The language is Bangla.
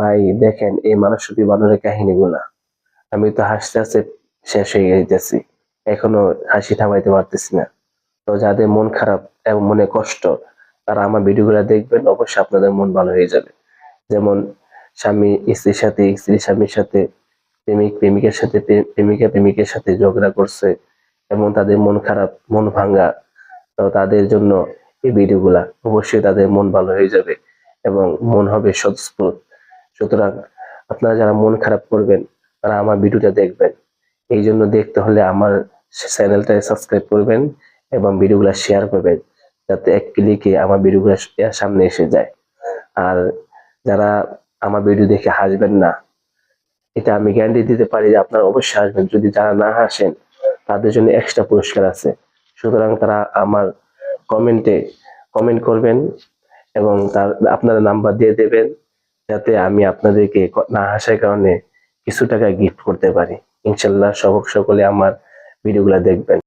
ভাই দেখেন এই মানসরূপী বানরের কাহিনীগুলা, আমি তো হাসতে হাসতে শেষ হয়ে যাইতেছি, এখনো হাসি থামাইতে পারতেছি না। তো যাদের মন খারাপ এবং মনে কষ্ট, তারা আমার ভিডিওগুলো দেখবেন, অবশ্যই আপনাদের মন ভালো হয়ে যাবে। যেমন স্বামী স্ত্রীর সাথে, স্ত্রী স্বামীর সাথে, প্রেমিক প্রেমিকের সাথে, প্রেমিকা প্রেমিকের সাথে ঝগড়া করছে এবং তাদের মন খারাপ, মন ভাঙ্গা। তো তাদের জন্য এই ভিডিওগুলা, অবশ্যই তাদের মন ভালো হয়ে যাবে এবং মন হবে স্বতঃস্ফূর্ত। সুতরাং আপনারা যারা মন খারাপ করবেন, তারা আমার ভিডিওটা দেখবেন। এই জন্য দেখতে হলে আমার চ্যানেলটা সাবস্ক্রাইব করবেন এবং ভিডিওগুলো শেয়ার করবেন, যাতে এক ক্লিকে আমার ভিডিওগুলো সামনে এসে যায়। আর যারা আমার ভিডিও দেখে হাসবেন না, এটা আমি গ্যারান্টি দিতে পারি যে আপনারা অবশ্যই হাসবেন। যদি যারা না হাসেন, তাদের জন্য এক্সট্রা পুরস্কার আছে। সুতরাং তারা আমার কমেন্টে কমেন্ট করবেন এবং আপনারা নাম্বার দিয়ে দেবেন, যাতে আমি আপনাদেরকে না হাসার কারণে কিছু টাকা গিফট করতে পারি। ইনশাল্লাহ সকলে আমার ভিডিওগুলো দেখবেন।